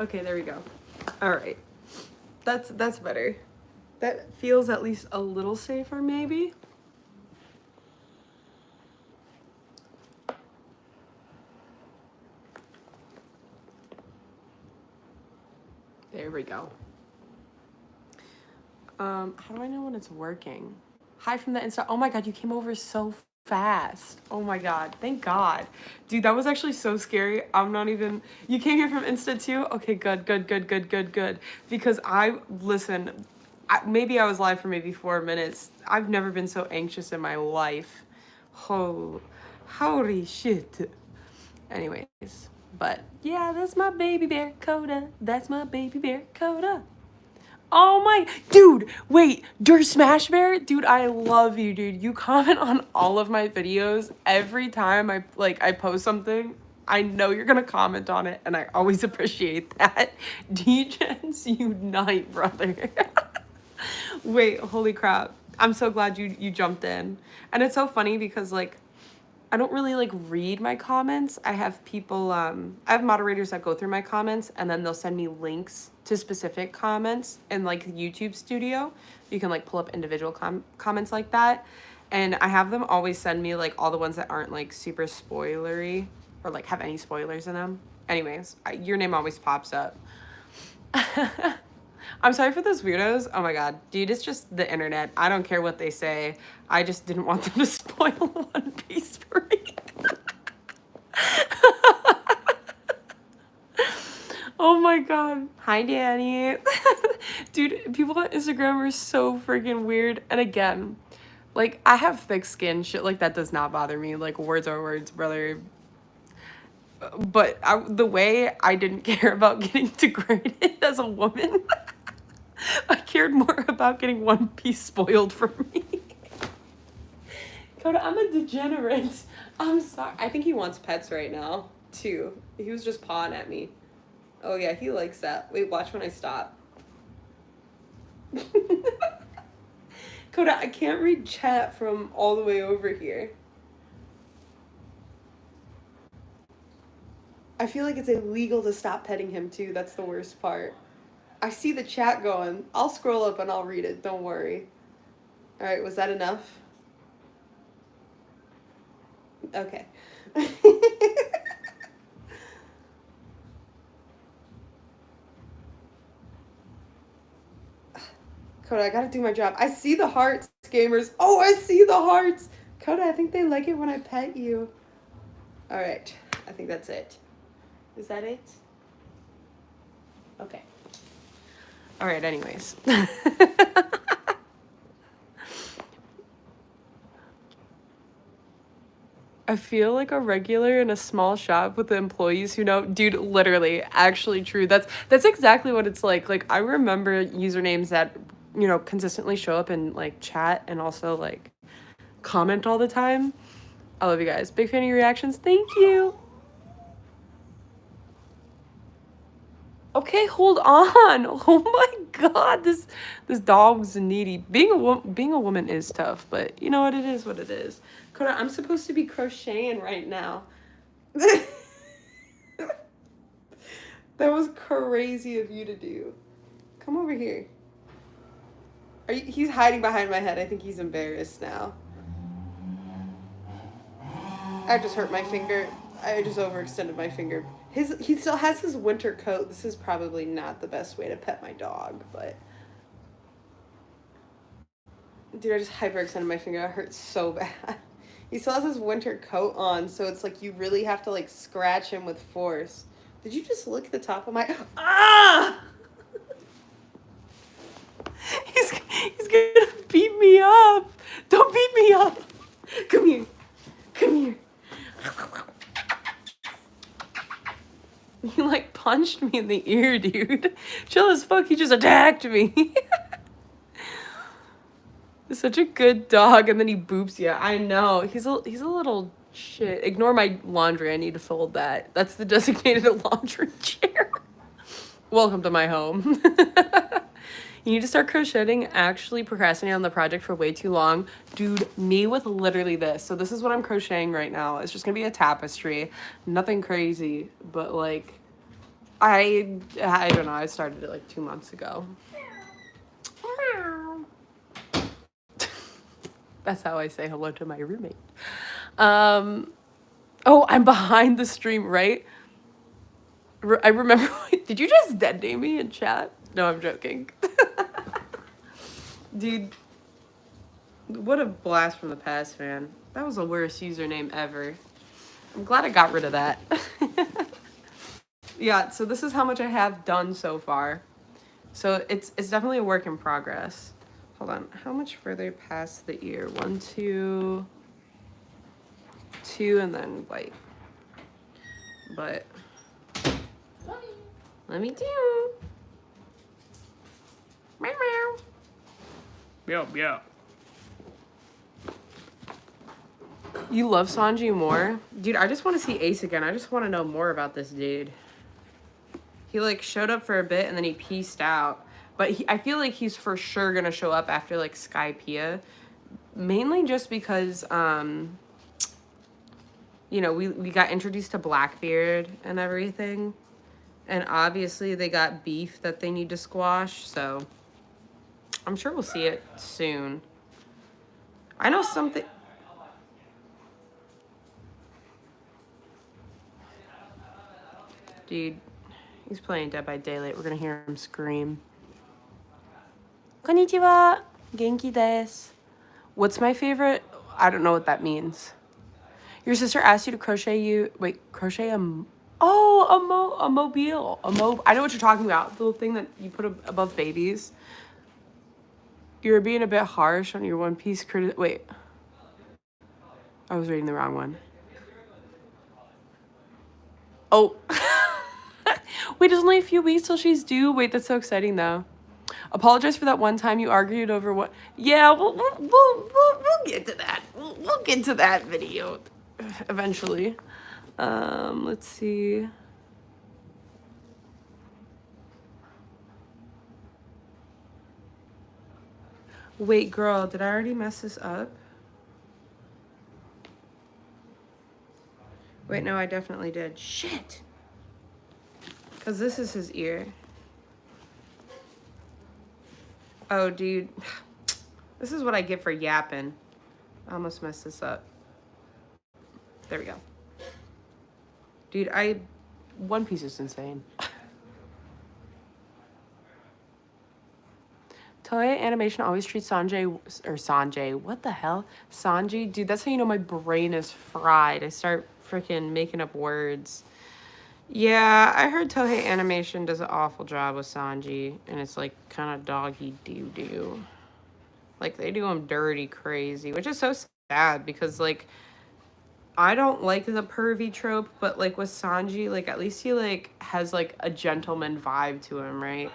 Okay, there we go. All right. That's better. That feels at least a little safer, maybe. There we go. How do I know when it's working? Hi from the Insta. Oh my god, you came over so fast. Oh my god, thank God. Dude, that was actually so scary. I'm not even. You came here from Insta too? Okay, good, good, good, good, good, good. Because listen, maybe I was live for maybe 4 minutes. I've never been so anxious in my life. Oh, holy shit. Anyways, but yeah, that's my baby bear Coda. That's my baby bear Coda. Oh my, dude, wait, Dirt Smash Bear? Dude, I love you, dude. You comment on all of my videos. Every time I post something, I know you're gonna comment on it, and I always appreciate that. Degens unite, brother. Wait, holy crap. I'm so glad you jumped in. And it's so funny because like I don't really like read my comments. I have people I have moderators that go through my comments and then they'll send me links to specific comments in like YouTube Studio. You can like pull up individual comments like that. And I have them always send me like all the ones that aren't like super spoilery or like have any spoilers in them. Anyways, your name always pops up. I'm sorry for those weirdos. Oh my god. Dude, it's just the internet. I don't care what they say. I just didn't want them to spoil One Piece for me. Oh my god. Hi, Danny. Dude, people on Instagram are so freaking weird. And again, like, I have thick skin. Shit like that does not bother me. Like, words are words, brother. But the way I didn't care about getting degraded as a woman, I cared more about getting One Piece spoiled for me. Coda, I'm a degenerate. I'm sorry. I think he wants pets right now, too. He was just pawing at me. Oh, yeah, he likes that. Wait, watch when I stop. Coda, I can't read chat from all the way over here. I feel like it's illegal to stop petting him, too. That's the worst part. I see the chat going. I'll scroll up and I'll read it. Don't worry. All right, was that enough? Okay. Coda, I gotta do my job. I see the hearts, gamers. Oh, I see the hearts. Coda, I think they like it when I pet you. All right, I think that's it. Is that it? Okay. All right, anyways. I feel like a regular in a small shop with the employees who know, dude, literally, actually true. That's exactly what it's like. Like, I remember usernames that, consistently show up in like chat and also like comment all the time. I love you guys. Big fan of your reactions. Thank you. Okay, hold on. Oh my god, this dog's needy. Being a woman is tough, but you know what? It is what it is. Coda, I'm supposed to be crocheting right now. That was crazy of you to do. Come over here. He's hiding behind my head. I think he's embarrassed now. I just hurt my finger. I just overextended my finger. He still has his winter coat. This is probably not the best way to pet my dog, but dude, I just hyperextended my finger. It hurts so bad. He still has his winter coat on, so it's like you really have to like scratch him with force. Did you just look at the top of my ah? He's gonna beat me up. Don't beat me up. Come here. Come here. He like punched me in the ear, dude. Chill as fuck. He just attacked me. He's such a good dog, and then he boops you. I know. He's a little shit. Ignore my laundry. I need to fold that. That's the designated laundry chair. Welcome to my home. You need to start crocheting. Actually procrastinating on the project for way too long. Dude, me with literally this. So this is what I'm crocheting right now. It's just gonna be a tapestry. Nothing crazy, but like I don't know. I started it like 2 months ago. That's how I say hello to my roommate. Oh, I'm behind the stream, right? I remember. Did you just dead name me in chat? No, I'm joking. Dude, what a blast from the past, man. That was the worst username ever. I'm glad I got rid of that. Yeah, so this is how much I have done so far. So it's definitely a work in progress. Hold on. How much further past the ear? 1, 2, 2, and then white. But let me do. Meow meow. Meow meow. You love Sanji more? Dude, I just want to see Ace again. I just want to know more about this dude. He like showed up for a bit and then he pieced out. But I feel like he's for sure gonna show up after like Skypiea. Mainly just because you know, we got introduced to Blackbeard and everything. And obviously they got beef that they need to squash, so I'm sure we'll see it soon. I know something. Dude, he's playing Dead by Daylight. We're gonna hear him scream. Konnichiwa. Genki desu. What's my favorite? I don't know what that means. Your sister asked you to crochet crochet a mobile. I know what you're talking about. The little thing that you put above babies. You're being a bit harsh on your One Piece wait. I was reading the wrong one. Oh. Wait, it's only a few weeks till she's due. Wait, that's so exciting though. Apologize for that one time you argued over what. Yeah, we'll get to that. We'll get to that video eventually. Let's see. Wait, girl, did I already mess this up? Wait, no, I definitely did. Shit. Because this is his ear. Oh, dude. This is what I get for yapping. I almost messed this up. There we go. Dude, One Piece is insane. Toei Animation always treats Sanjay, what the hell? Sanji? Dude, that's how you know my brain is fried. I start freaking making up words. Yeah, I heard Toei Animation does an awful job with Sanji, and it's like kind of doggy doo-doo. Like, they do him dirty crazy, which is so sad because, like, I don't like the pervy trope, but, like, with Sanji, like, at least he, like, has, like, a gentleman vibe to him, right?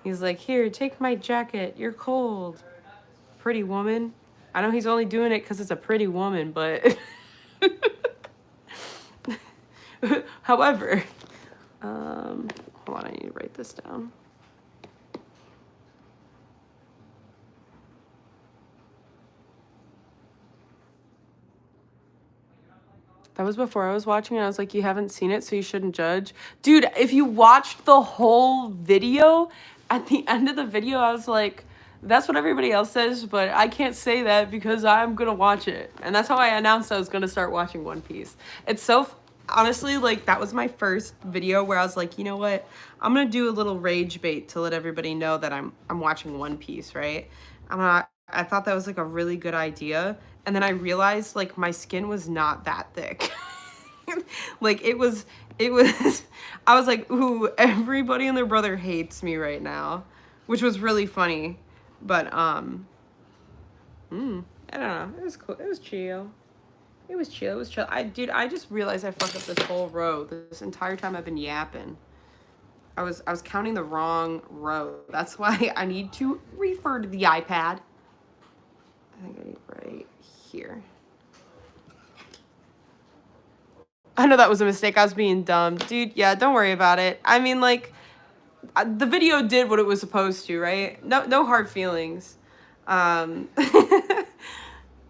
He's like, here, take my jacket. You're cold. Pretty woman. I know he's only doing it because it's a pretty woman, but... However... hold on, I need to write this down. That was before I was watching it. I was like, you haven't seen it, so you shouldn't judge. Dude, if you watched the whole video, at the end of the video, I was like, that's what everybody else says, but I can't say that because I'm going to watch it. And that's how I announced I was going to start watching One Piece. It's so, honestly, like, that was my first video where I was like, you know what? I'm going to do a little rage bait to let everybody know that I'm watching One Piece, right? I thought that was, like, a really good idea. And then I realized, like, my skin was not that thick. Like, it was, I was like, ooh, everybody and their brother hates me right now. Which was really funny. But, I don't know. It was cool. It was chill. It was chill. It was chill. Dude, I just realized I fucked up this whole row. This entire time I've been yapping. I was counting the wrong row. That's why I need to refer to the iPad. I think I need right here. I know that was a mistake. I was being dumb. Dude, yeah, don't worry about it. I mean, like, the video did what it was supposed to, right? No hard feelings. But,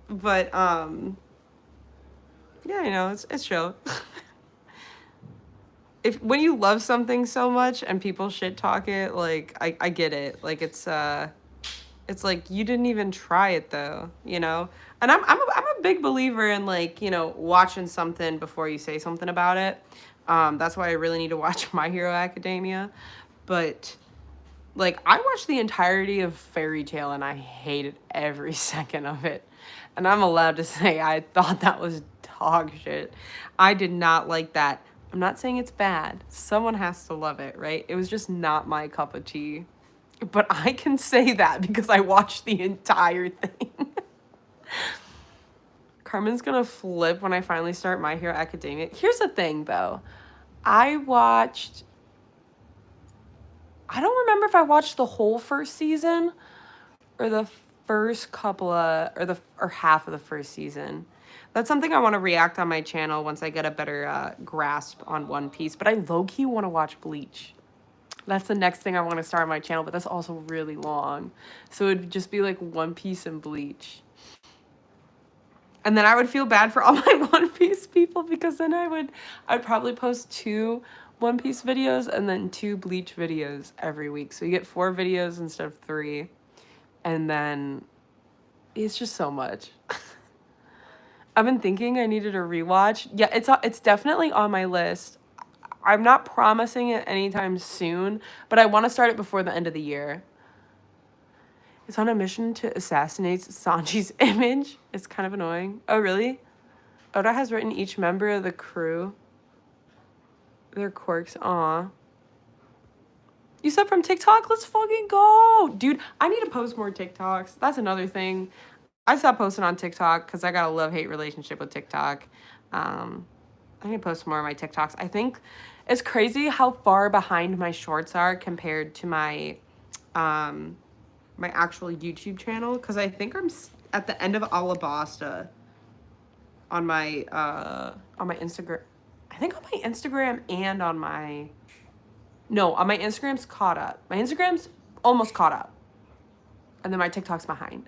yeah, you know, it's chill. if when you love something so much and people shit talk it, like I get it. Like it's like you didn't even try it though, you know? And I'm a big believer in like, you know, watching something before you say something about it. That's why I really need to watch My Hero Academia. But like I watched the entirety of Fairy Tale and I hated every second of it. And I'm allowed to say I thought that was dog shit. I did not like that. I'm not saying it's bad. Someone has to love it, right? It was just not my cup of tea. But I can say that because I watched the entire thing. Carmen's gonna flip when I finally start My Hero Academia. Here's the thing though. I don't remember if I watched the whole first season or the first couple of or half of the first season. That's something I want to react on my channel once I get a better grasp on One Piece. But I low-key want to watch Bleach. That's the next thing I want to start on my channel, but that's also really long. So it'd just be like One Piece and Bleach. And then I would feel bad for all my One Piece people because then I'd probably post 2 One Piece videos and then 2 Bleach videos every week. So you get 4 videos instead of 3. And then it's just so much. I've been thinking I needed a rewatch. Yeah, it's definitely on my list. I'm not promising it anytime soon, but I want to start it before the end of the year. It's on a mission to assassinate Sanji's image. It's kind of annoying. Oh, really? Oda has written each member of the crew their quirks. Aw. You said from TikTok? Let's fucking go. Dude, I need to post more TikToks. That's another thing. I stopped posting on TikTok because I got a love-hate relationship with TikTok. I need to post more of my TikToks. I think it's crazy how far behind my shorts are compared to my my actual YouTube channel, because I think I'm at the end of Alabasta on my Instagram. I think on my Instagram and on my... No, on my Instagram's caught up. My Instagram's almost caught up. And then my TikTok's behind.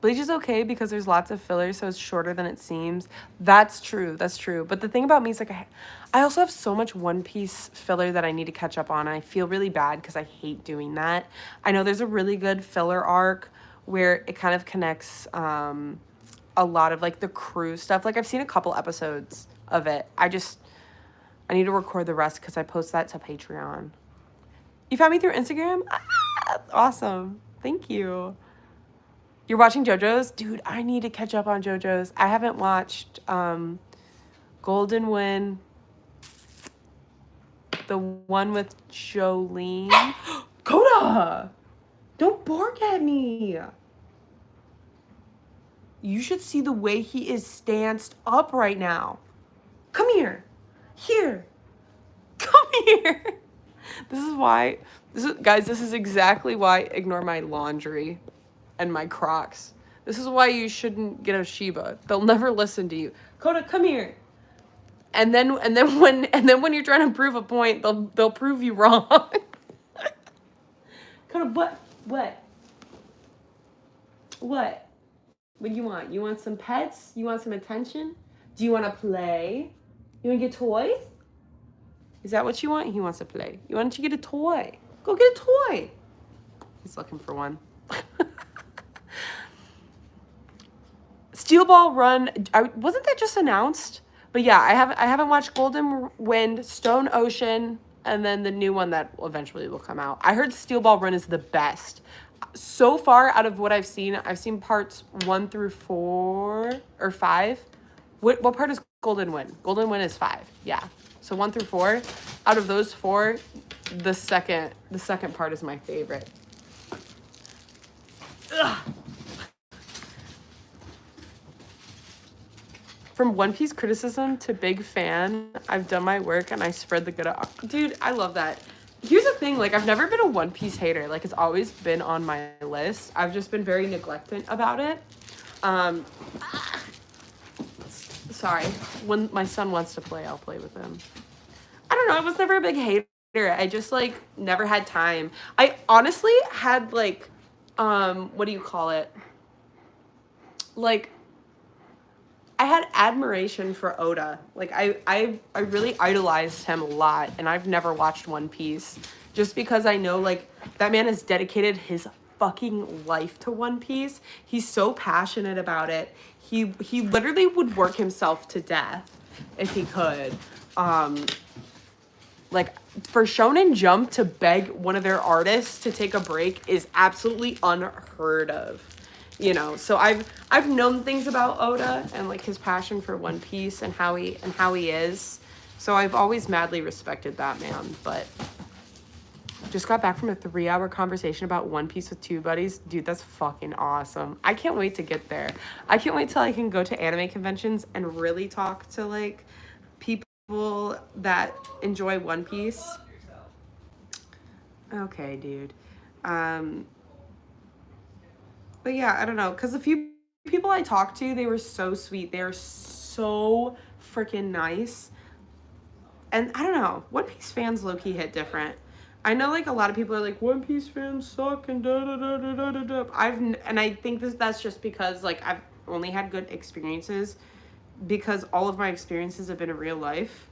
Bleach is okay because there's lots of fillers, so it's shorter than it seems. That's true. That's true. But the thing about me is, like, I also have so much One Piece filler that I need to catch up on. And I feel really bad because I hate doing that. I know there's a really good filler arc where it kind of connects a lot of, like, the crew stuff. Like, I've seen a couple episodes of it. I need to record the rest because I post that to Patreon. You found me through Instagram? Ah, awesome. Thank you. You're watching JoJo's? Dude, I need to catch up on JoJo's. I haven't watched Golden Wind, the one with Jolene. Coda! Don't bark at me. You should see the way he is stanced up right now. Come here. Here. Come here. Guys, this is exactly why I ignore my laundry and my Crocs. This is why you shouldn't get a Shiba. They'll never listen to you. Coda, come here. And then when you're trying to prove a point, they'll prove you wrong. Coda, what? What do you want? You want some pets? You want some attention? Do you want to play? You want to get toys? Is that what you want? He wants to play. You want to get a toy? Go get a toy. He's looking for one. Steel Ball Run, wasn't that just announced? But yeah, I haven't watched Golden Wind, Stone Ocean, and then the new one that eventually will come out. I heard Steel Ball Run is the best. So far, out of what I've seen parts 1 through 4 or 5. What part is Golden Wind? Golden Wind is 5. Yeah. So 1 through 4. Out of those 4, the second part is my favorite. Ugh. From One Piece criticism to big fan, I've done my work and I spread the good. Dude, I love that. Here's the thing, like, I've never been a One Piece hater. Like, it's always been on my list. I've just been very neglectant about it. Sorry. When my son wants to play, I'll play with him. I don't know. I was never a big hater. I just, like, never had time. I honestly had, like, what do you call it? Like, I had admiration for Oda. Like I really idolized him a lot, and I've never watched One Piece just because I know like that man has dedicated his fucking life to One Piece. He's so passionate about it. He literally would work himself to death if he could. Like for Shonen Jump to beg one of their artists to take a break is absolutely unheard of. You know, so I've known things about Oda and like his passion for One Piece and how he is. So I've always madly respected that man, but just got back from a 3-hour conversation about One Piece with two buddies. Dude, that's fucking awesome. I can't wait to get there. I can't wait till I can go to anime conventions and really talk to like people that enjoy One Piece. Okay, dude. But yeah, I don't know, because a few people I talked to, they were so sweet. They were so freaking nice. And I don't know, One Piece fans low-key hit different. I know like a lot of people are like, One Piece fans suck and da da da da da da da. And I think that's just because like I've only had good experiences because all of my experiences have been in real life.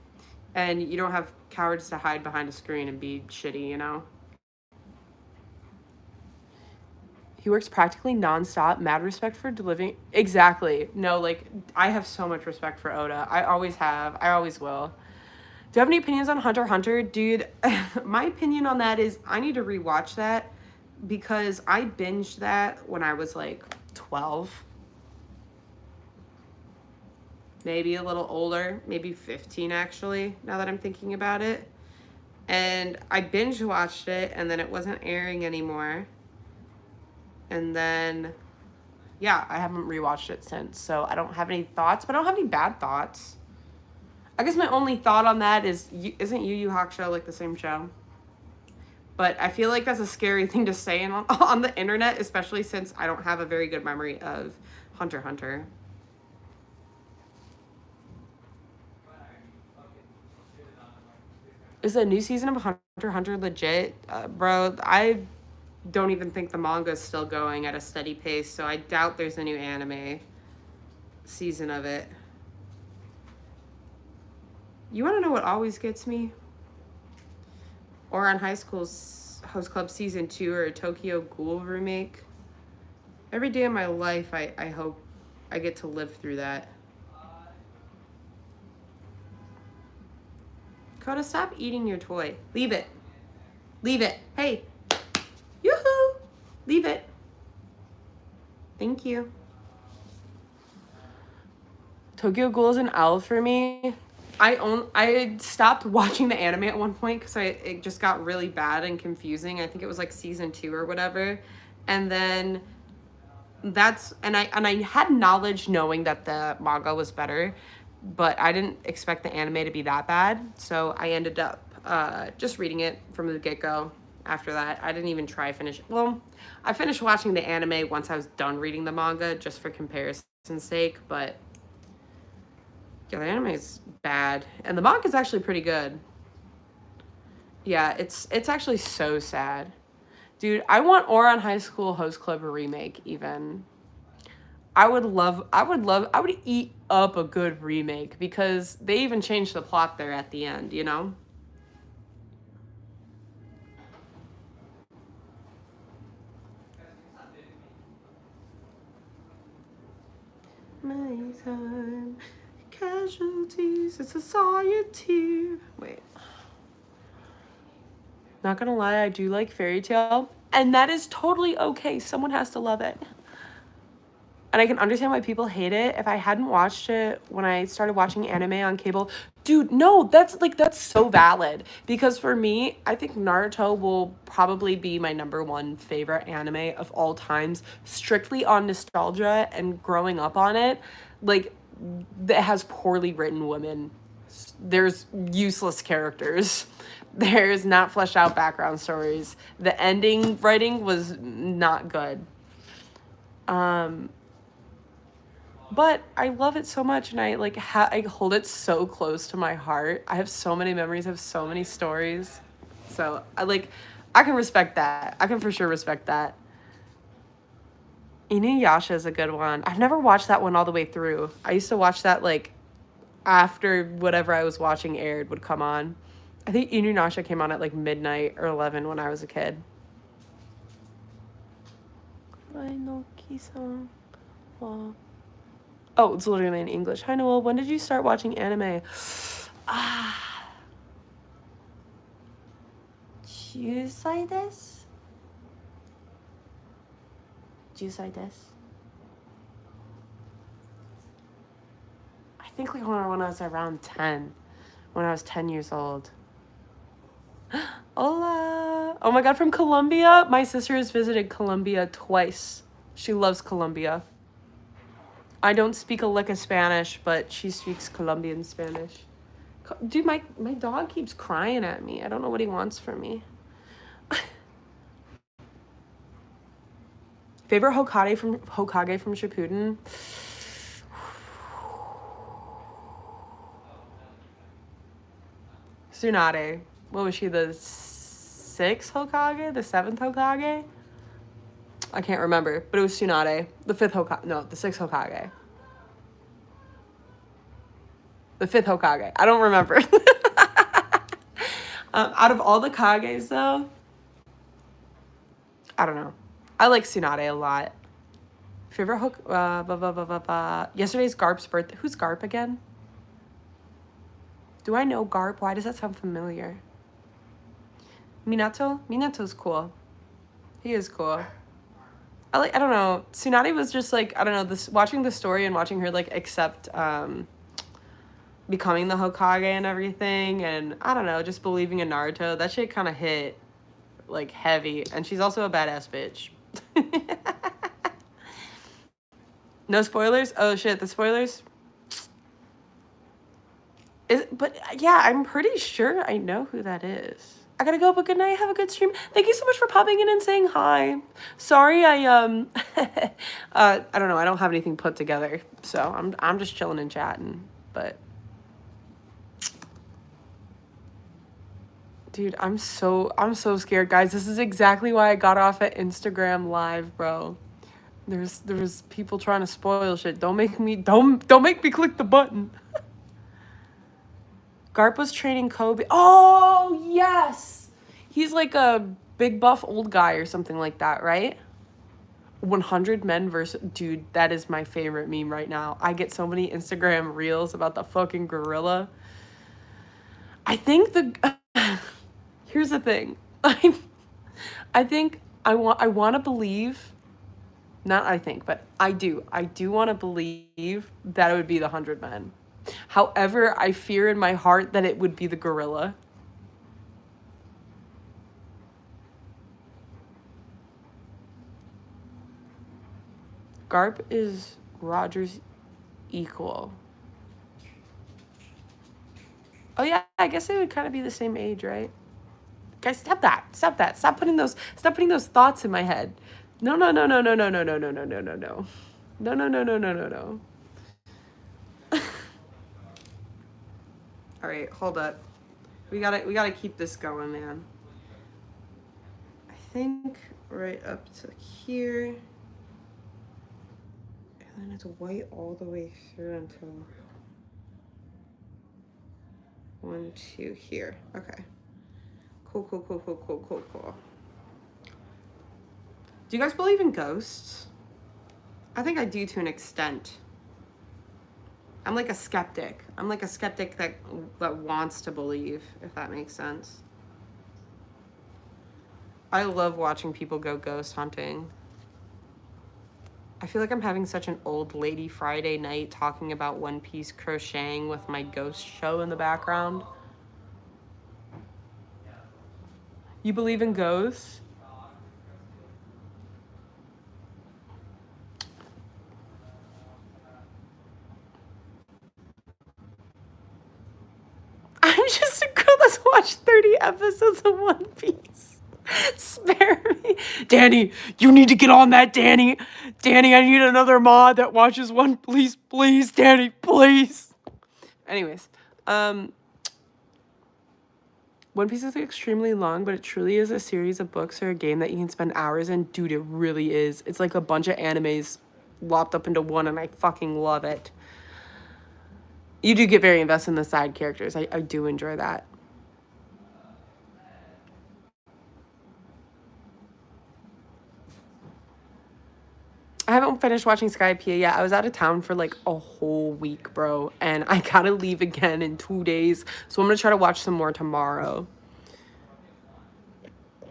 And you don't have cowards to hide behind a screen and be shitty, you know? He works practically nonstop. Mad respect for delivering. Exactly. No, like, I have so much respect for Oda. I always have. I always will. Do you have any opinions on Hunter x Hunter? Dude, my opinion on that is I need to rewatch that because I binged that when I was like 12. Maybe a little older. Maybe 15, actually, now that I'm thinking about it. And I binge watched it, and then it wasn't airing anymore. And then, yeah, I haven't rewatched it since. So I don't have any thoughts, but I don't have any bad thoughts. I guess my only thought on that is, isn't Yu Yu Hakusho like the same show? But I feel like that's a scary thing to say on the internet, especially since I don't have a very good memory of Hunter x Hunter. Is a new season of Hunter x Hunter legit? Bro, I don't even think the manga is still going at a steady pace, so I doubt there's a new anime season of it. You want to know what always gets me? Or on High School's Host Club Season 2 or a Tokyo Ghoul remake. Every day of my life, I hope I get to live through that. Coda, stop eating your toy. Leave it. Leave it. Hey. Yoo-hoo. Leave it. Thank you. Tokyo Ghoul is an L for me. I stopped watching the anime at one point because it just got really bad and confusing. I think it was like season 2 or whatever. And then I had knowledge knowing that the manga was better, but I didn't expect the anime to be that bad. So I ended up just reading it from the get-go after that. I didn't even try finish. Well, I finished watching the anime once I was done reading the manga just for comparison's sake, but yeah, the anime is bad. And the manga is actually pretty good. Yeah, it's actually so sad. Dude, I want Ouran High School Host Club remake even. I would eat up a good remake because they even changed the plot there at the end, you know? My time, casualties of society. Wait. Not gonna lie, I do like Fairy Tail, and that is totally okay. Someone has to love it. And I can understand why people hate it. If I hadn't watched it when I started watching anime on cable, dude, no, that's so valid. Because for me, I think Naruto will probably be my #1 favorite anime of all times, strictly on nostalgia and growing up on it. Like, it has poorly written women. There's useless characters. There's not fleshed out background stories. The ending writing was not good. But I love it so much, and I like I hold it so close to my heart. I have so many memories, I have so many stories. So I can respect that. I can for sure respect that. Inuyasha is a good one. I've never watched that one all the way through. I used to watch that like after whatever I was watching aired would come on. I think Inuyasha came on at like midnight or 11 when I was a kid. I know Kisa. Oh, it's literally in English. Hi, Noel. When did you start watching anime? Jusai desu? Jusai desu? I think like when I was around 10. When I was 10 years old. Hola! Oh my god, from Colombia? My sister has visited Colombia twice. She loves Colombia. I don't speak a lick of Spanish, but she speaks Colombian Spanish. Dude, my dog keeps crying at me. I don't know what he wants from me. Favorite Hokage from Shippuden? Tsunade. What was she, the 6th Hokage? The 7th Hokage? I can't remember, but it was Tsunade. The 5th Hokage. No, the 6th Hokage. The 5th Hokage. I don't remember. Out of all the Kages, though, I don't know. I like Tsunade a lot. Favorite yesterday's Garp's birthday. Who's Garp again? Do I know Garp? Why does that sound familiar? Minato? Minato's cool. He is cool. I don't know. Tsunade was just like, I don't know, this watching the story and watching her like accept becoming the Hokage and everything, and I don't know, just believing in Naruto, that shit kind of hit like heavy. And she's also a badass bitch. No spoilers? Oh shit, the spoilers? But yeah, I'm pretty sure I know who that is. I gotta go, but good night. Have a good stream. Thank you so much for popping in and saying hi. Sorry, I don't know. I don't have anything put together, so I'm just chilling and chatting. But dude, I'm so scared, guys. This is exactly why I got off at Instagram Live, bro. There was people trying to spoil shit. Don't make me click the button. Garp was training Kobe. Oh, yes! He's like a big buff old guy or something like that, right? 100 men versus... Dude, that is my favorite meme right now. I get so many Instagram reels about the fucking gorilla. I think the... Here's the thing. I think I want to believe... Not I think, but I do. I do want to believe that it would be the 100 men. However, I fear in my heart that it would be the gorilla. Garp is Roger's equal. Oh yeah, I guess they would kind of be the same age, right? Guys, stop that. Stop putting those thoughts in my head. No. All right, hold up. We gotta keep this going, man. I think right up to here, and then it's white all the way through until 1, 2 here. Okay. Cool. Do you guys believe in ghosts? I think I do to an extent. I'm like a skeptic. I'm like a skeptic that wants to believe, if that makes sense. I love watching people go ghost hunting. I feel like I'm having such an old lady Friday night talking about One Piece crocheting with my ghost show in the background. You believe in ghosts? I'm just a girl that's watched 30 episodes of One Piece. Spare me. Danny, you need to get on that, Danny. Danny, I need another mod that watches one. Please, Danny, please. Anyways, One Piece is extremely long, but it truly is a series of books or a game that you can spend hours in. Dude, it really is. It's like a bunch of animes lopped up into one, and I fucking love it. You do get very invested in the side characters. I do enjoy that. I haven't finished watching Skypiea yet. I was out of town for like a whole week, bro. And I gotta leave again in 2 days. So I'm gonna try to watch some more tomorrow.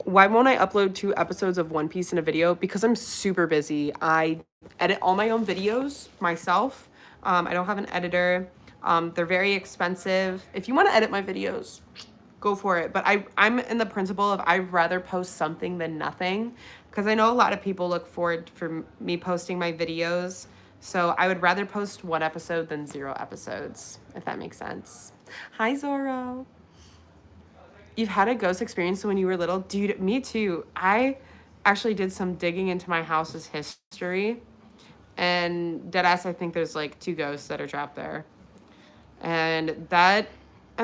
Why won't I upload 2 episodes of One Piece in a video? Because I'm super busy. I edit all my own videos myself. I don't have an editor. They're very expensive. If you want to edit my videos, go for it. But I'm in the principle of I'd rather post something than nothing, because I know a lot of people look forward for me posting my videos. So I would rather post 1 episode than 0 episodes, if that makes sense. Hi, Zoro. You've had a ghost experience when you were little? Dude, me too. I actually did some digging into my house's history, and deadass, I think there's like 2 ghosts that are trapped there. And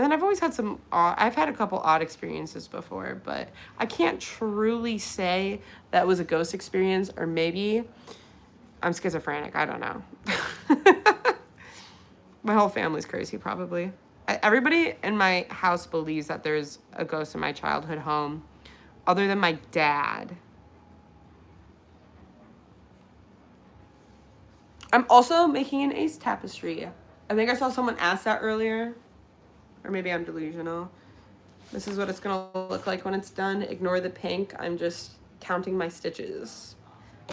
then I've always had I've had a couple odd experiences before, but I can't truly say that was a ghost experience, or maybe I'm schizophrenic. I don't know. My whole family's crazy, probably. Everybody in my house believes that there's a ghost in my childhood home, other than my dad. I'm also making an ace tapestry. I think I saw someone ask that earlier, or maybe I'm delusional. This is what it's gonna look like when it's done. Ignore the pink. I'm just counting my stitches.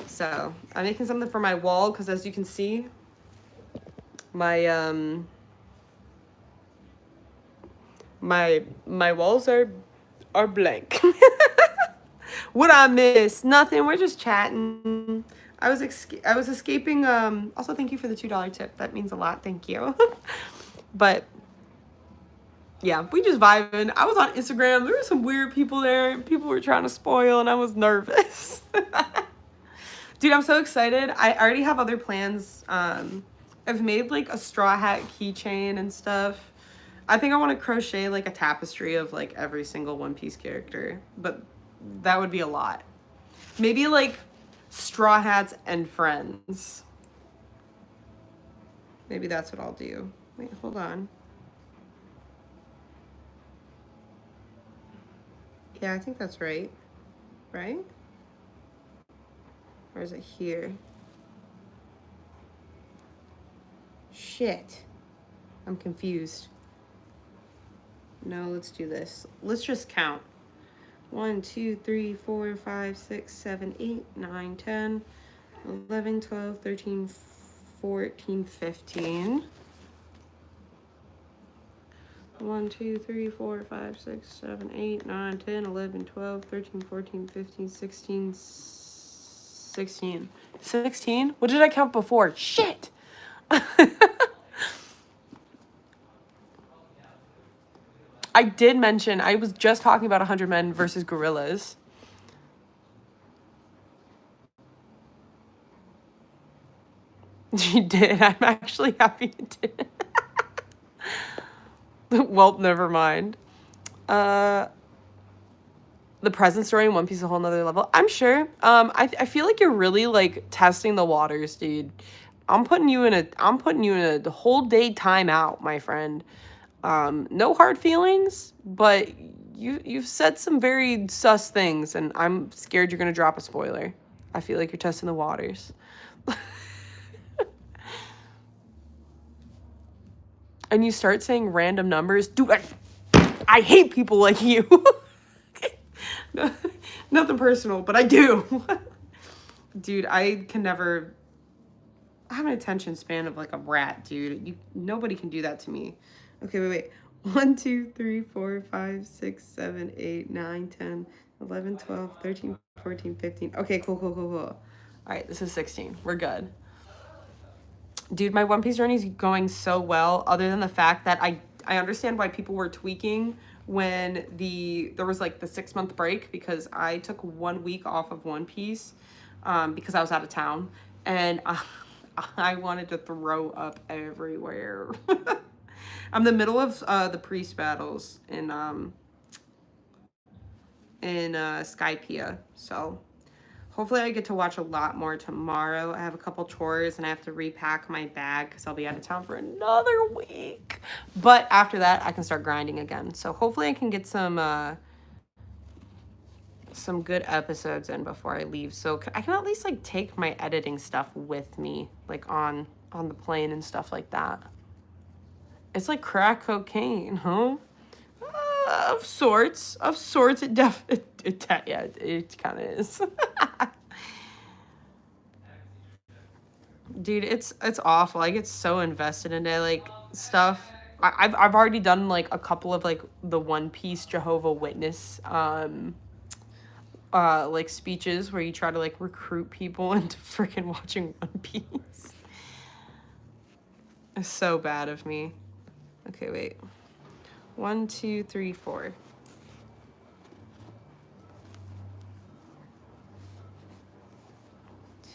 So I'm making something for my wall, because as you can see, my my walls are blank. What I miss? Nothing. We're just chatting. I was escaping. Also, thank you for the $2 tip. That means a lot. Thank you. But yeah, we just vibing. I was on Instagram. There were some weird people there. People were trying to spoil, and I was nervous. Dude, I'm so excited. I already have other plans. I've made like a straw hat keychain and stuff. I think I want to crochet like a tapestry of like every single One Piece character, but that would be a lot. Maybe like straw hats and friends. Maybe that's what I'll do. Wait, hold on. Yeah, I think that's right. Right? Or is it here? Shit. I'm confused. No, let's do this. Let's just count. 1, 2, 3, 4, 5, 6, 7, 8, 9, 10, 11, 12, 13, 14, 15. 1, 2, 3, 4, 5, 6, 7, 8, 9, 10, 11, 12, 13, 14, 15, 16, 16. 16? What did I count before? Shit! I did mention, I was just talking about 100 men versus gorillas. You did. I'm actually happy you did. Well, never mind. The present story in One Piece is a whole nother level. I'm sure. I feel like you're really like testing the waters, dude. I'm putting you in a whole day timeout, my friend. No hard feelings, but you've said some very sus things, and I'm scared you're gonna drop a spoiler. I feel like you're testing the waters. And you start saying random numbers. Dude, I hate people like you. No, nothing personal, but I do. Dude, I can never... I have an attention span of like a rat, dude. Nobody can do that to me. Okay, wait. 1, 2, 3, 4, 5, 6, 7, 8, 9, 10, 11, 12, 13, 14, 15. Okay, cool. All right, this is 16. We're good. Dude, my One Piece journey is going so well, other than the fact that I understand why people were tweaking when there was like the 6-month break, because I took 1 week off of One Piece because I was out of town, and I wanted to throw up everywhere. I'm in the middle of the priest battles in in Skypea. So hopefully I get to watch a lot more tomorrow. I have a couple chores and I have to repack my bag because I'll be out of town for another week. But after that, I can start grinding again. So hopefully I can get some good episodes in before I leave. So I can at least like take my editing stuff with me, like on the plane and stuff like that. It's like crack cocaine, huh? Of sorts. It kind of is. Dude, it's awful. I get so invested into like stuff. I've already done like a couple of like the One Piece Jehovah Witness like speeches where you try to like recruit people into freaking watching One Piece. It's so bad of me. Okay, wait. 1, 2, 3, 4.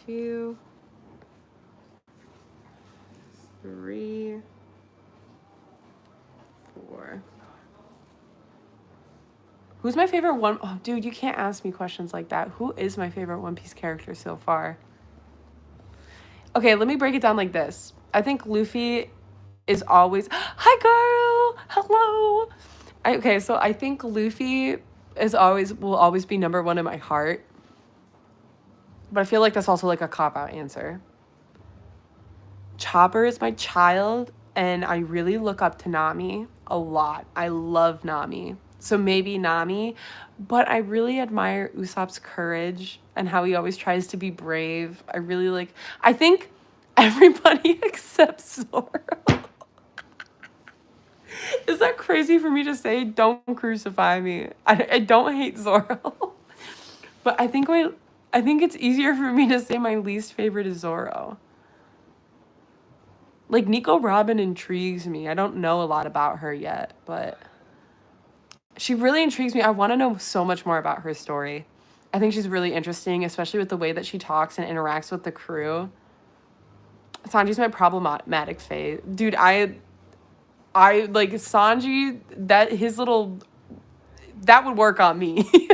Two, 3, 4. Who's my favorite one? Oh, dude, you can't ask me questions like that. Who is my favorite One Piece character so far? Okay, let me break it down like this. I think Luffy is always... Hi, girl! Hello! Okay, so I think Luffy will always be number one in my heart. But I feel like that's also like a cop-out answer. Chopper is my child, and I really look up to Nami a lot. I love Nami. So maybe Nami, but I really admire Usopp's courage and how he always tries to be brave. I think everybody except Zoro. Is that crazy for me to say? Don't crucify me. I don't hate Zoro. But I think it's easier for me to say my least favorite is Zoro. Like, Nico Robin intrigues me. I don't know a lot about her yet, but she really intrigues me. I want to know so much more about her story. I think she's really interesting, especially with the way that she talks and interacts with the crew. Sanji's my problematic phase. Dude, I like Sanji, that would work on me.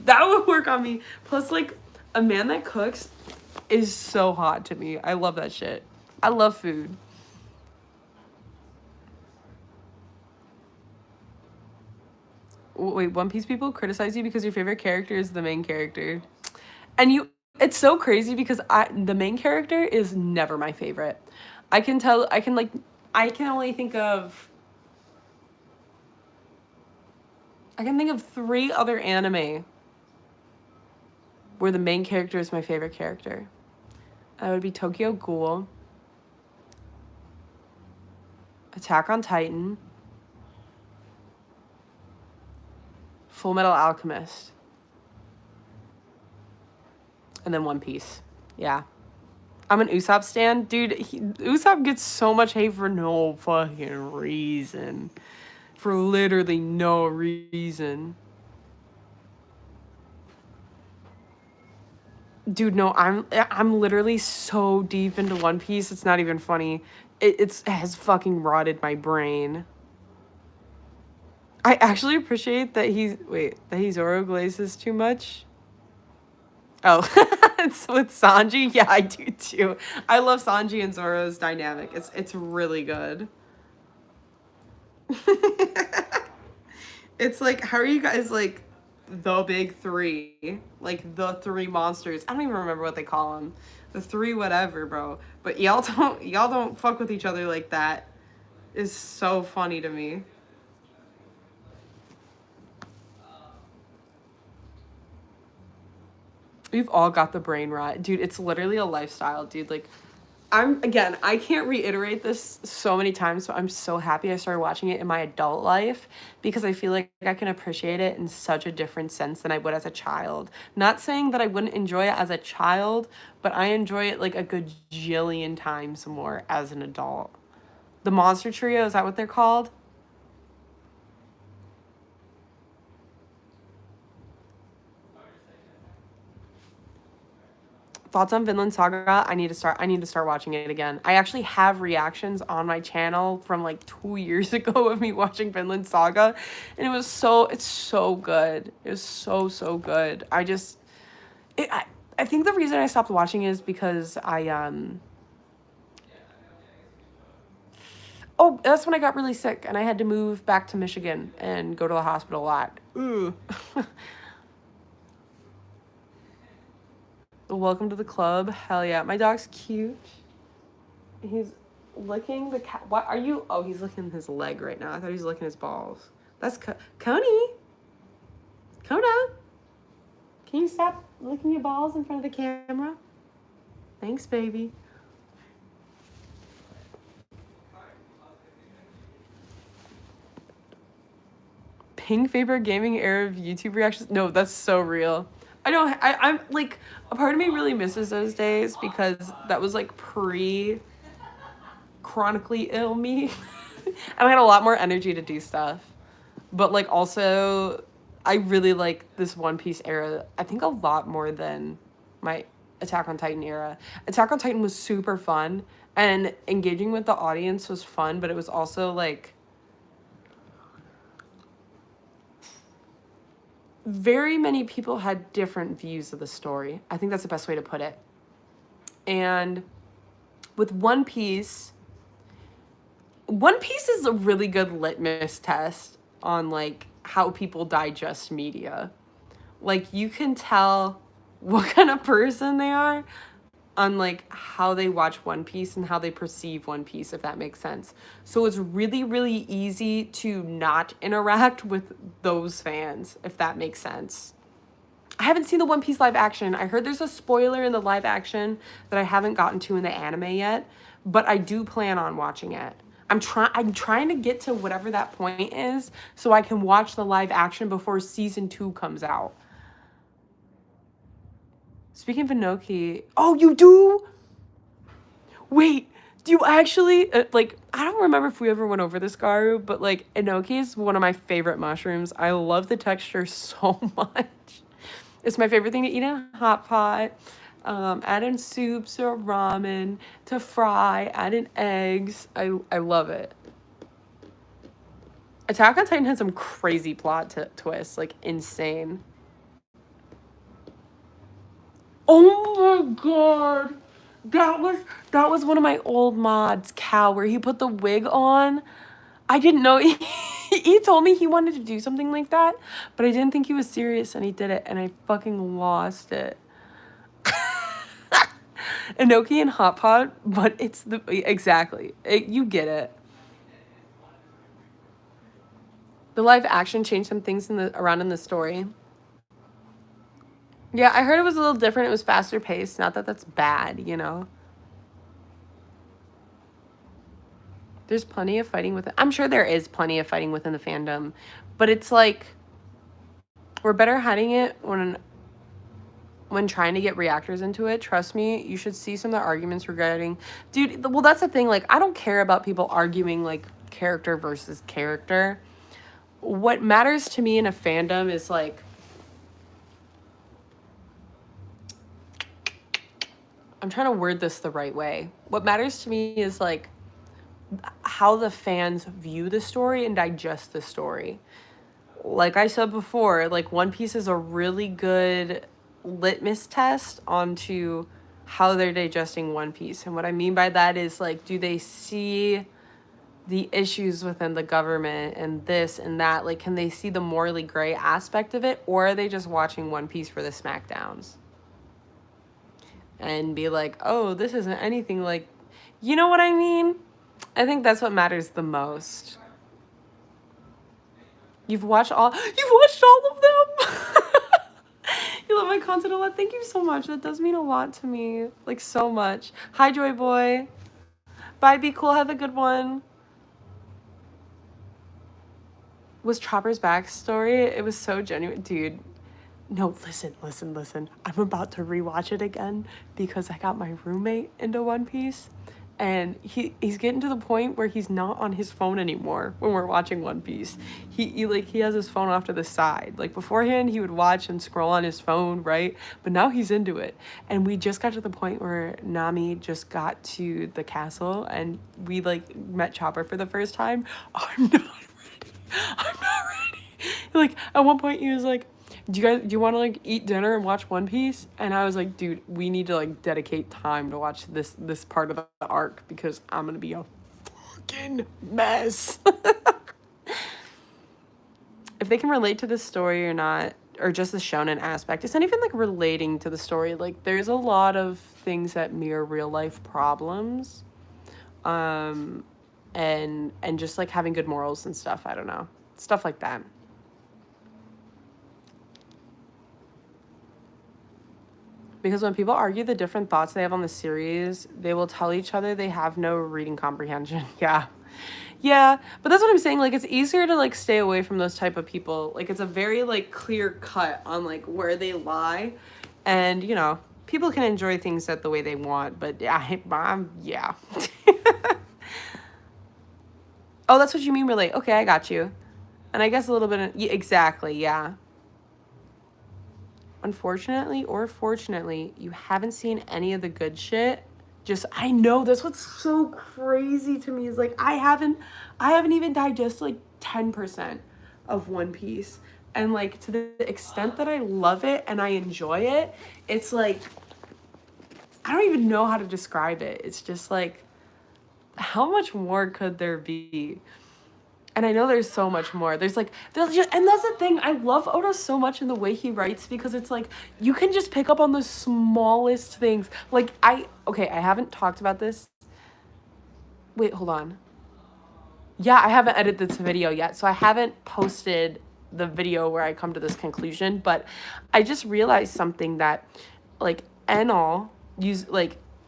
That would work on me. Plus, like, a man that cooks is so hot to me. I love that shit. I love food. Wait, One Piece people criticize you because your favorite character is the main character. And it's so crazy because the main character is never my favorite. I can only think of 3 other anime where the main character is my favorite character. That would be Tokyo Ghoul, Attack on Titan, Full Metal Alchemist, and then One Piece. Yeah. I'm an Usopp stan. Dude, Usopp gets so much hate for no fucking reason. For literally no reason. Dude, no, I'm literally so deep into One Piece, it's not even funny. It has fucking rotted my brain. I actually appreciate that he Zoro glazes too much. Oh, it's with Sanji? Yeah, I do too. I love Sanji and Zoro's dynamic. It's really good. It's like, how are you guys like the big 3? Like the 3 monsters. I don't even remember what they call them. The 3 whatever, bro. But y'all don't fuck with each other like that. Is so funny to me. We've all got the brain rot. Dude, it's literally a lifestyle, dude. Like, I can't reiterate this so many times, but I'm so happy I started watching it in my adult life because I feel like I can appreciate it in such a different sense than I would as a child. Not saying that I wouldn't enjoy it as a child, but I enjoy it like a gajillion times more as an adult. The Monster Trio, is that what they're called? Thoughts on Vinland Saga? I need to start watching it again. I actually have reactions on my channel from like 2 years ago of me watching Vinland Saga, and it's so good. It was so good. I think the reason I stopped watching is because oh, that's when I got really sick and I had to move back to Michigan and go to the hospital a lot. Ooh. Welcome to the club. Hell yeah. My dog's cute. He's licking the cat. What are you? Oh, he's licking his leg right now. I thought he was licking his balls. That's Coney. Coda. Can you stop licking your balls in front of the camera? Thanks, baby. Pink favorite gaming era of YouTube reactions? No, that's so real. I'm like, a part of me really misses those days because that was like chronically ill me. And I had a lot more energy to do stuff. But like also, I really like this One Piece era, I think a lot more than my Attack on Titan era. Attack on Titan was super fun and engaging with the audience was fun, but it was also like very many people had different views of the story. I think that's the best way to put it. And with One Piece is a really good litmus test on like how people digest media. Like you can tell what kind of person they are on like how they watch One Piece and how they perceive One Piece, if that makes sense. So it's really, really easy to not interact with those fans, if that makes sense. I haven't seen the One Piece live action. I heard there's a spoiler in the live action that I haven't gotten to in the anime yet, but I do plan on watching it. I'm trying to get to whatever that point is so I can watch the live action before season 2 comes out. Speaking of Inoki, oh, you do? Wait, do you actually, like, I don't remember if we ever went over this, Garu, but, like, Inoki is one of my favorite mushrooms. I love the texture so much. It's my favorite thing to eat in a hot pot. Add in soups or ramen to fry, add in eggs. I love it. Attack on Titan has some crazy plot twists, like, insane. Oh my god, that was one of my old mods, Cal, where he put the wig on. I didn't know he told me he wanted to do something like that, but I didn't think he was serious, and he did it, and I fucking lost it. Inoki and Hot Pot, but it's the exactly you get it. The live action changed some things around in the story. Yeah, I heard it was a little different. It was faster paced. Not that that's bad, you know. There's plenty of fighting with it. I'm sure there is plenty of fighting within the fandom, but it's like we're better hiding it when trying to get reactors into it. Trust me, you should see some of the arguments regarding, dude. Well, that's the thing. Like, I don't care about people arguing like character versus character. What matters to me in a fandom is like, I'm trying to word this the right way. What matters to me is like how the fans view the story and digest the story. Like I said before, like One Piece is a really good litmus test onto how they're digesting One Piece. And what I mean by that is like, do they see the issues within the government and this and that? Like, can they see the morally gray aspect of it? Or are they just watching One Piece for the smackdowns? And be like, oh, this isn't anything like, you know what I mean? I think that's what matters the most. You've watched all of them? You love my content a lot. Thank you so much. That does mean a lot to me. Like, so much. Hi, Joy Boy. Bye, be cool. Have a good one. Was Chopper's backstory? It was so genuine. Dude. No, listen. I'm about to rewatch it again because I got my roommate into One Piece. and he's getting to the point where he's not on his phone anymore when we're watching One Piece. He has his phone off to the side. Like beforehand he would watch and scroll on his phone, right? But now he's into it. And we just got to the point where Nami just got to the castle and we like met Chopper for the first time. I'm not ready. I'm not ready. Like at one point he was like, do you want to like eat dinner and watch One Piece? And I was like, dude, we need to like dedicate time to watch this part of the arc because I'm gonna be a fucking mess. If they can relate to this story or not, or just the shonen aspect, it's not even like relating to the story. Like there's a lot of things that mirror real life problems, and just like having good morals and stuff. I don't know, stuff like that. Because when people argue the different thoughts they have on the series, they will tell each other they have no reading comprehension. Yeah. Yeah, but that's what I'm saying. Like, it's easier to, like, stay away from those type of people. Like, it's a very, like, clear cut on, like, where they lie. And, you know, people can enjoy things the way they want. But, yeah. Oh, that's what you mean, relate. Okay, I got you. And I guess a little bit of, yeah, exactly, yeah. Unfortunately or fortunately, you haven't seen any of the good shit. Just, I know, that's what's so crazy to me is like I haven't even digested like 10% of One Piece. And like to the extent that I love it and I enjoy it, it's like I don't even know how to describe it. It's just like how much more could there be? And I know there's so much more. There's just, and that's the thing. I love Oda so much in the way he writes because it's like you can just pick up on the smallest things. Like I haven't talked about this. Wait, hold on. Yeah, I haven't edited this video yet, so I haven't posted the video where I come to this conclusion. But I just realized something that, like, Enel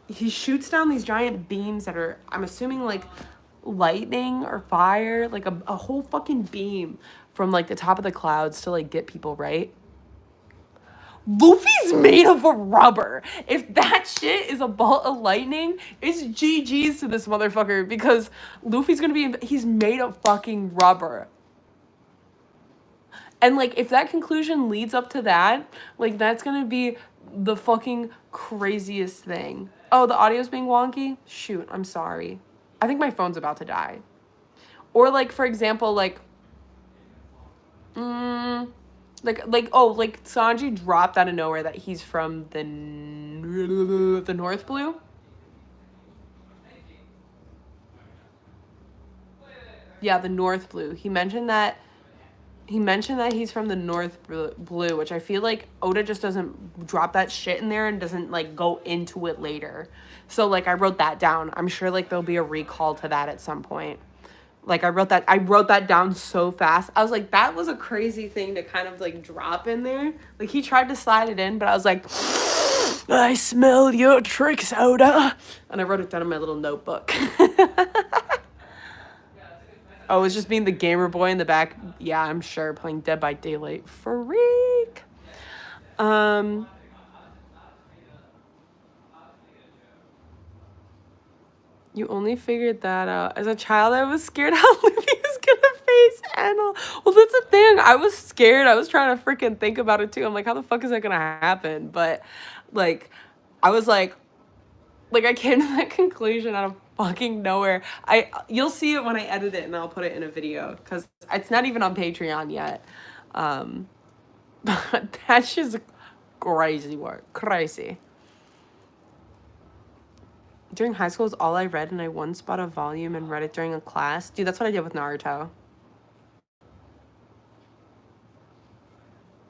he shoots down these giant beams that are, I'm assuming, like lightning or fire, like a whole fucking beam from like the top of the clouds to like get people, right? Luffy's made of rubber. If that shit is a bolt of lightning, it's GG's to this motherfucker because Luffy's gonna he's made of fucking rubber. And like if that conclusion leads up to that, like that's gonna be the fucking craziest thing. Oh, the audio's being wonky? Shoot, I'm sorry. I think my phone's about to die. Or like, for example, like Sanji dropped out of nowhere that he's from the North Blue. Yeah, the North Blue. He mentioned that he's from the North Blue, which I feel like Oda just doesn't drop that shit in there and doesn't like go into it later. So like I wrote that down. I'm sure like there'll be a recall to that at some point. Like I wrote that down so fast. I was like, that was a crazy thing to kind of like drop in there. Like he tried to slide it in, but I was like, I smell your tricks, Oda. And I wrote it down in my little notebook. Oh, it's just being the gamer boy in the back. Yeah, I'm sure. Playing Dead by Daylight. Freak. You only figured that out. As a child, I was scared how Luffy was gonna face Enel. Well, that's the thing. I was scared. I was trying to freaking think about it too. I'm like, how the fuck is that gonna happen? But, like, I was like I came to that conclusion out of fucking nowhere. You'll see it when I edit it and I'll put it in a video because it's not even on Patreon yet. But that's just crazy work. Crazy. During high school is all I read, and I once bought a volume and read it during a class. Dude, that's what I did with Naruto.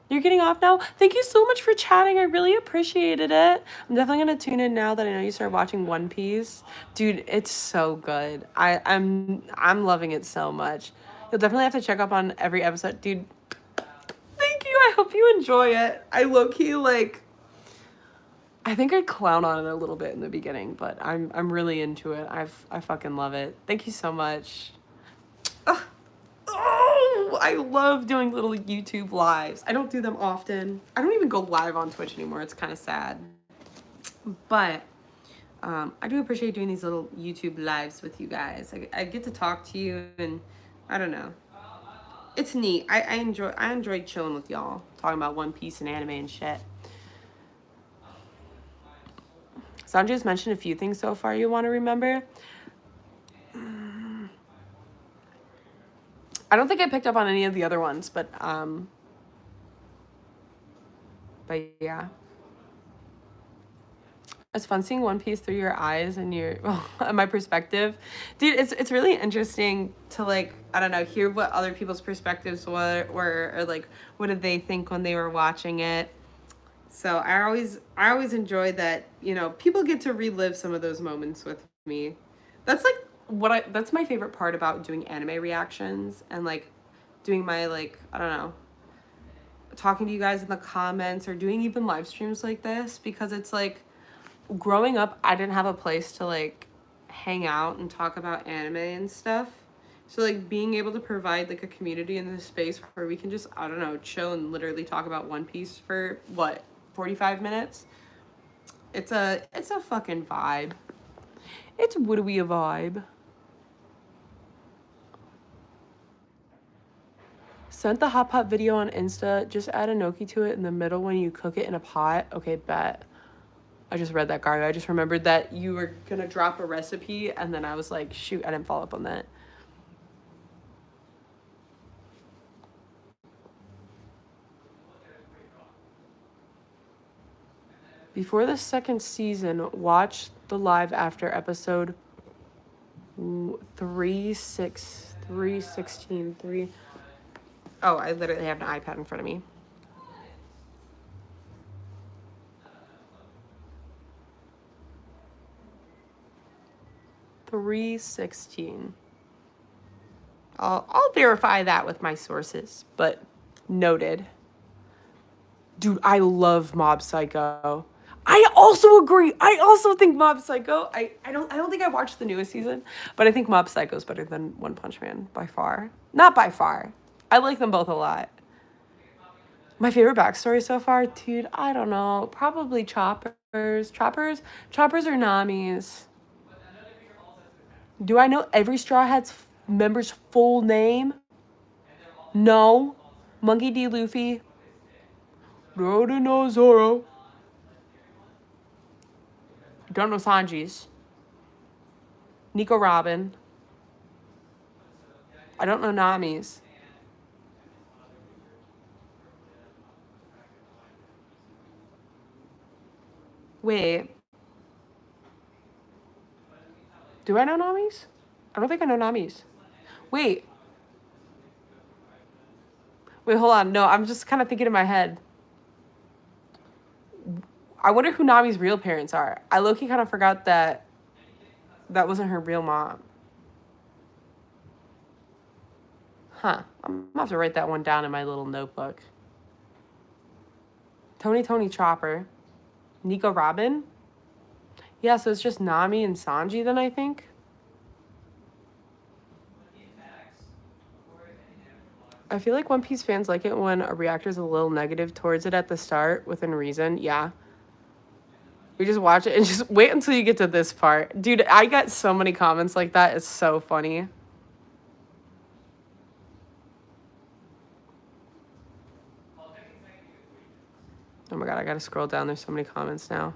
You're getting off now? Thank you so much for chatting. I really appreciated it. I'm definitely going to tune in now that I know you started watching One Piece. Dude, it's so good. I'm loving it so much. You'll definitely have to check up on every episode. Dude, thank you. I hope you enjoy it. I low-key, like... I think I clown on it a little bit in the beginning, but I'm really into it. I fucking love it. Thank you so much. Oh, I love doing little YouTube lives. I don't do them often. I don't even go live on Twitch anymore. It's kind of sad. But I do appreciate doing these little YouTube lives with you guys. I get to talk to you, and I don't know. It's neat. I enjoy chilling with y'all, talking about One Piece and anime and shit. Sanjay's mentioned a few things so far you want to remember. I don't think I picked up on any of the other ones, but yeah. It's fun seeing One Piece through your eyes and your my perspective. Dude, it's really interesting to, like, I don't know, hear what other people's perspectives were, or like what did they think when they were watching it. So I always enjoy that, you know, people get to relive some of those moments with me. That's like that's my favorite part about doing anime reactions, and like doing my, like, I don't know, talking to you guys in the comments, or doing even live streams like this, because it's like, growing up, I didn't have a place to, like, hang out and talk about anime and stuff. So, like, being able to provide, like, a community in this space where we can just, I don't know, chill and literally talk about One Piece for, what, 45 minutes? It's a fucking vibe. It's would-we a vibe. Sent the hot pot video on Insta. Just add a gnocchi to it in the middle when you cook it in a pot. Okay, bet. I just read that, Gaga. I just remembered that you were going to drop a recipe, and then I was like, shoot, I didn't follow up on that. Before the second season, watch the live after episode 316. Oh, I literally have an iPad in front of me. $316. I'll verify that with my sources, but noted. Dude, I love Mob Psycho. I also agree. I also think Mob Psycho. I don't think I watched the newest season, but I think Mob Psycho is better than One Punch Man by far. Not by far. I like them both a lot. My favorite backstory so far, dude, I don't know. Probably Choppers. Choppers or Nami's. Do I know every Straw Hats member's full name? No. Monkey D. Luffy. Rhoda no Zoro. Don't know Sanji's. Nico Robin. I don't know Nami's. Wait. Do I know Nami's? I don't think I know Nami's. Wait. Wait, hold on. No, I'm just kind of thinking in my head. I wonder who Nami's real parents are. I low-key kind of forgot that wasn't her real mom. Huh. I'm going to have to write that one down in my little notebook. Tony Chopper. Nico Robin? Yeah, so it's just Nami and Sanji then, I think. I feel like One Piece fans like it when a reactor's a little negative towards it at the start, within reason. Yeah. We just watch it and just wait until you get to this part. Dude, I got so many comments like that. It's so funny. Oh my god, I gotta scroll down. There's so many comments now.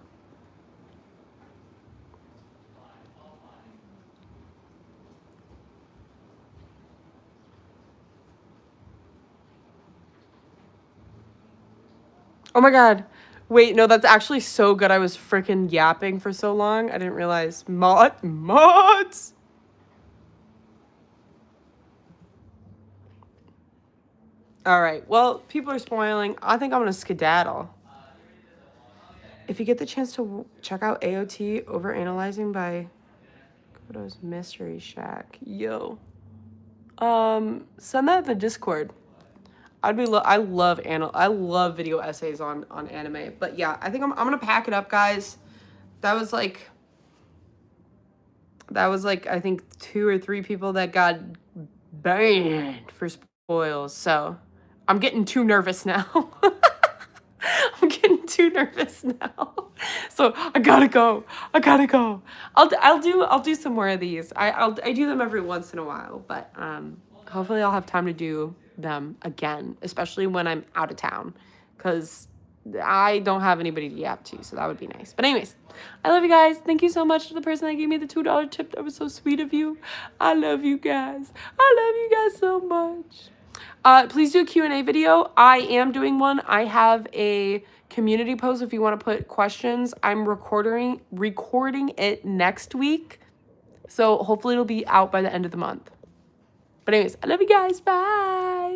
Oh my god. Wait, no, that's actually so good. I was freaking yapping for so long. I didn't realize. Mods! Alright, well, people are spoiling. I think I'm gonna skedaddle. If you get the chance to check out AOT Overanalyzing by Kodo's Mystery Shack. Yo. Send that in the Discord. I love video essays on anime. But yeah, I think I'm gonna pack it up, guys. That was like I think 2 or 3 people that got banned for spoils. So I'm getting too nervous now. I'm getting too nervous now. So I gotta go. I gotta go. I'll do some more of these. I do them every once in a while, but hopefully I'll have time to do them again, especially when I'm out of town, because I don't have anybody to yap to, so that would be nice. But anyways, I love you guys. Thank you so much to the person that gave me the $2 tip. That was so sweet of you. I love you guys. I love you guys so much. Please do a Q&A video. I am doing one. I have a community post if you want to put questions. I'm recording it next week, so hopefully it'll be out by the end of the month. But anyways, I love you guys. Bye.